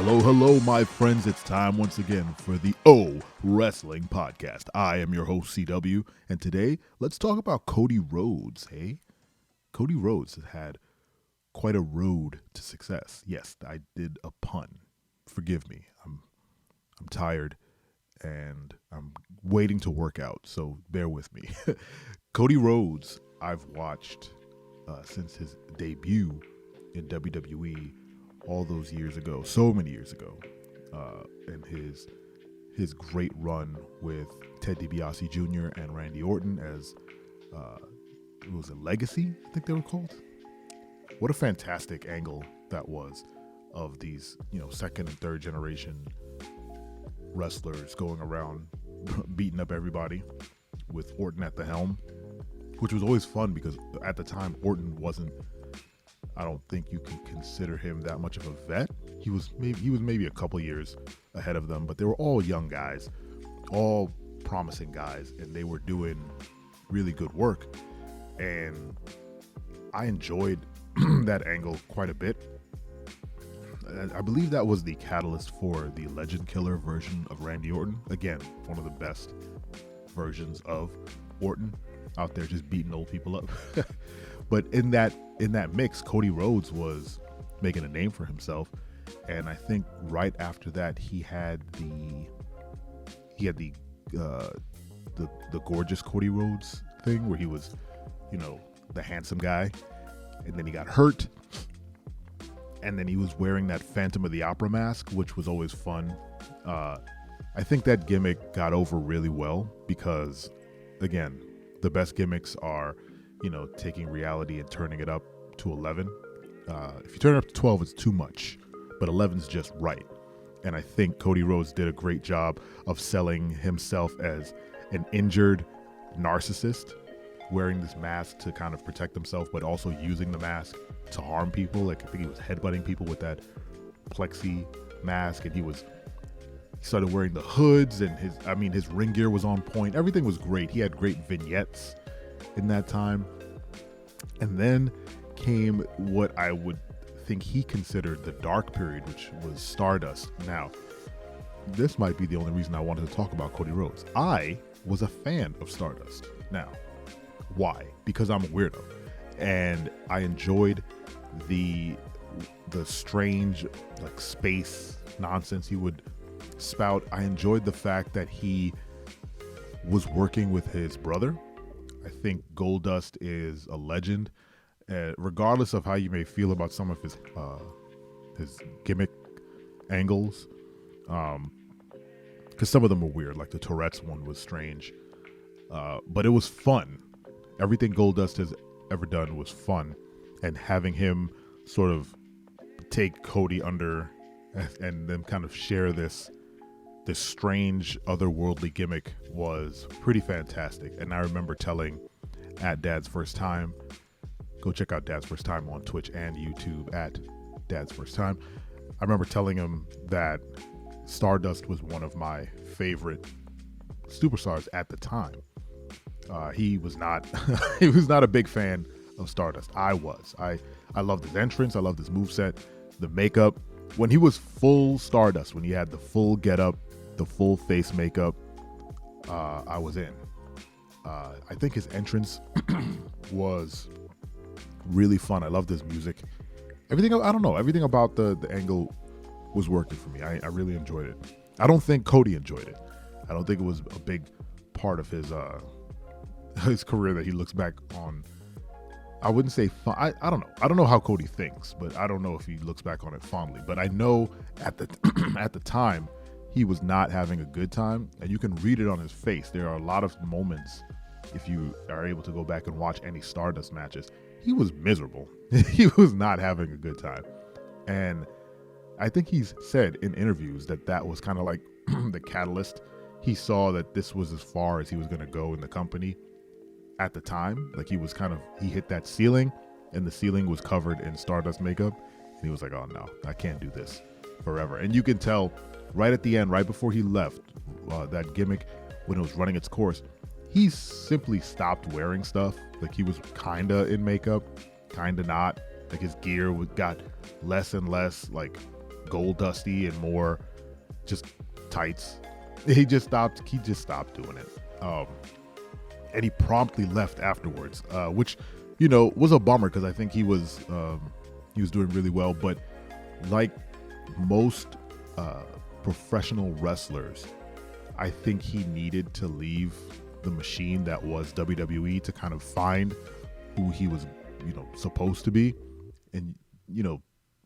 Hello, my friends. It's time once again for the O Wrestling Podcast. I am your host, CW, and today let's talk about Cody Rhodes. Hey, Cody Rhodes has had quite a road to success. Yes, I did a pun. Forgive me. I'm tired and I'm waiting to work out, so bear with me. Cody Rhodes, I've watched since his debut in WWE all those years ago, so many years ago, and his great run with Ted DiBiase Jr. and Randy Orton as it was a Legacy, I think they were called. What a fantastic angle that was of these, second and third generation wrestlers going around beating up everybody with Orton at the helm, which was always fun because at the time Orton wasn't, I don't think you can consider him that much of a vet. He was maybe a couple years ahead of them, but they were all young guys, all promising guys, and they were doing really good work. And I enjoyed that angle quite a bit. I believe that was the catalyst for the Legend Killer version of Randy Orton. Again, one of the best versions of Orton out there, just beating old people up. But in that mix, Cody Rhodes was making a name for himself, and I think right after that he had the gorgeous Cody Rhodes thing where he was, the handsome guy, and then he got hurt, and then he was wearing that Phantom of the Opera mask, which was always fun. I think that gimmick got over really well because, again, the best gimmicks are, taking reality and turning it up to 11. If you turn it up to 12, it's too much, but 11's just right. And I think Cody Rhodes did a great job of selling himself as an injured narcissist, wearing this mask to kind of protect himself, but also using the mask to harm people. Like, I think he was headbutting people with that plexi mask, and he started wearing the hoods, and his ring gear was on point. Everything was great. He had great vignettes in that time. And then came what I would think he considered the dark period, which was Stardust. Now, this might be the only reason I wanted to talk about Cody Rhodes. I was a fan of Stardust. Now, why? Because I'm a weirdo, and I enjoyed the strange, like, space nonsense he would spout. I enjoyed the fact that he was working with his brother. I think Goldust is a legend, regardless of how you may feel about some of his gimmick angles, because some of them were weird, like the Tourette's one was strange, but it was fun. Everything Goldust has ever done was fun, and having him sort of take Cody under and then kind of share this strange otherworldly gimmick was pretty fantastic. And I remember telling at Dad's First Time, go check out Dad's First Time on Twitch and YouTube at Dad's First Time. I remember telling him that Stardust was one of my favorite superstars at the time. He was not he was not a big fan of Stardust. I was. I loved his entrance. I loved his moveset, the makeup. When he was full Stardust, when he had the full getup, the full face makeup, I was in. I think his entrance was really fun. I loved his music. Everything about the angle was working for me. I really enjoyed it. I don't think Cody enjoyed it. I don't think it was a big part of his career that he looks back on. I wouldn't say fun. I don't know. I don't know how Cody thinks, but I don't know if he looks back on it fondly. But I know at the time, he was not having a good time, and you can read it on his face. There are a lot of moments, if you are able to go back and watch any Stardust matches, he was miserable. He was not having a good time. And I think he's said in interviews that was kind of like the catalyst. He saw that this was as far as he was going to go in the company at the time. Like, he hit that ceiling, and the ceiling was covered in Stardust makeup, and he was like, oh no, I can't do this forever. And you can tell right at the end, right before he left, that gimmick, when it was running its course, he simply stopped wearing stuff. Like, he was kinda in makeup, kinda not. Like, his gear got less and less like Gold Dusty and more just tights. He just stopped doing it. And he promptly left afterwards, which, was a bummer because I think he was doing really well. But like most professional wrestlers, I think he needed to leave the machine that was WWE to kind of find who he was, supposed to be. And,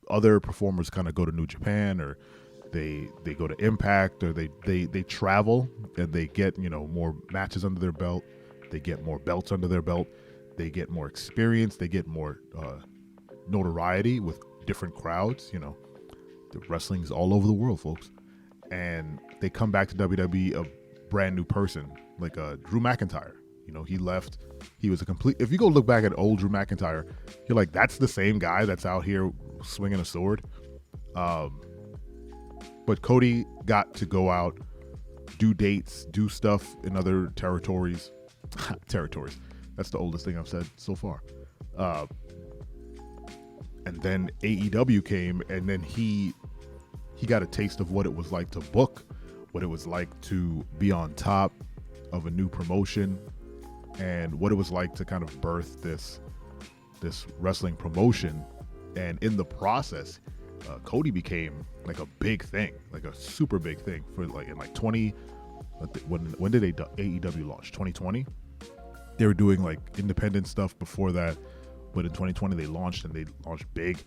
other performers kind of go to New Japan, or they go to Impact, or they travel and they get, more matches under their belt. They get more belts under their belt. They get more experience. They get more notoriety with different crowds. The wrestling's all over the world, folks. And they come back to WWE a brand new person, like Drew McIntyre. He left. He was a complete. If you go look back at old Drew McIntyre, you're like, that's the same guy that's out here swinging a sword. But Cody got to go out, do dates, do stuff in other territories. Territories. That's the oldest thing I've said so far. And then AEW came, and then he got a taste of what it was like to book, what it was like to be on top of a new promotion, and what it was like to kind of birth this wrestling promotion. And in the process, Cody became like a big thing, like a super big thing for like in like 20. When did AEW launch? 2020. They were doing like independent stuff before that, but in 2020 they launched, and they launched big,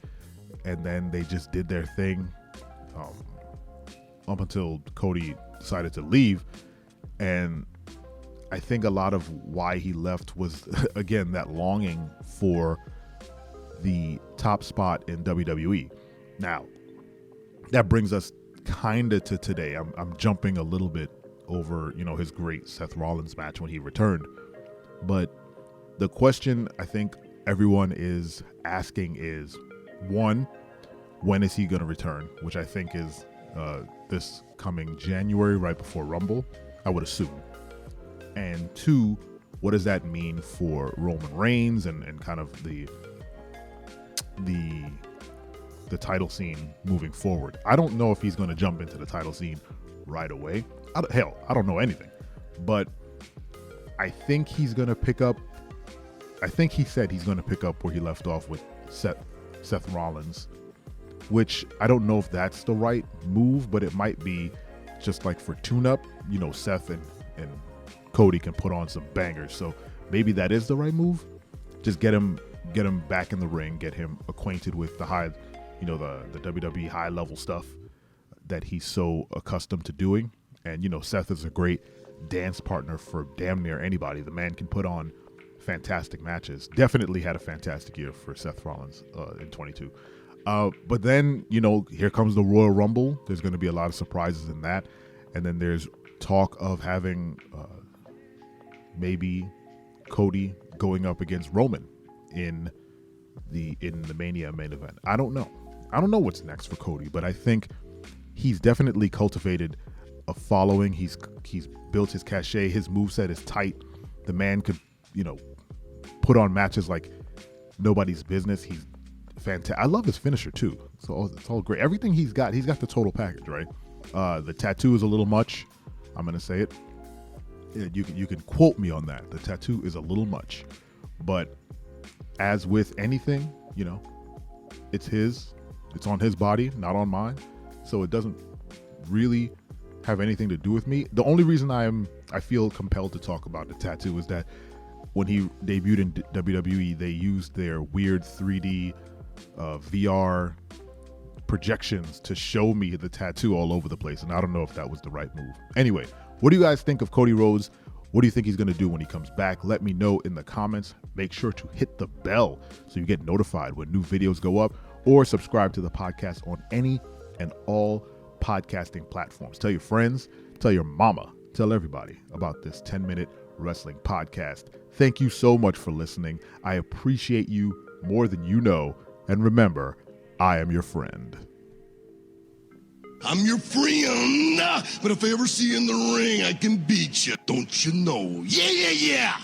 and then they just did their thing up until Cody decided to leave. And I think a lot of why he left was, again, that longing for the top spot in WWE. Now, that brings us kind of to today. I'm jumping a little bit over, his great Seth Rollins match when he returned. But the question I think everyone is asking is, one, when is he going to return? Which I think is this coming January, right before Rumble, I would assume. And two, what does that mean for Roman Reigns and kind of the title scene moving forward? I don't know if he's going to jump into the title scene right away. I don't know anything. But I think he's going to pick up. I think he said he's going to pick up where he left off with Seth Rollins, which I don't know if that's the right move, but it might be just like for tune-up. Seth and Cody can put on some bangers, so maybe that is the right move. Just get him back in the ring, get him acquainted with the high, the WWE high level stuff that he's so accustomed to doing. And Seth is a great dance partner for damn near anybody. The man can put on fantastic matches. Definitely had a fantastic year for Seth Rollins in 22. But then, here comes the Royal Rumble. There's going to be a lot of surprises in that. And then there's talk of having maybe Cody going up against Roman in the Mania main event. I don't know what's next for Cody, but I think he's definitely cultivated a following. He's built his cachet. His moveset is tight. The man could, put on matches like nobody's business. He's fantastic. I love his finisher too. So it's all great. Everything he's got the total package, right? The tattoo is a little much. I'm gonna say it. You can quote me on that. The tattoo is a little much, but as with anything, it's on his body, not on mine. So it doesn't really have anything to do with me. The only reason I feel compelled to talk about the tattoo is that when he debuted in WWE, they used their weird 3D VR projections to show me the tattoo all over the place, and I don't know if that was the right move. Anyway, what do you guys think of Cody Rhodes? What do you think he's going to do when he comes back? Let me know in the comments. Make sure to hit the bell so you get notified when new videos go up, or subscribe to the podcast on any and all podcasting platforms. Tell your friends, tell your mama, tell everybody about this 10-minute wrestling podcast. Thank you so much for listening. I appreciate you more than you know. And remember, I am your friend. I'm your friend, but if I ever see you in the ring, I can beat you. Don't you know? Yeah, yeah, yeah.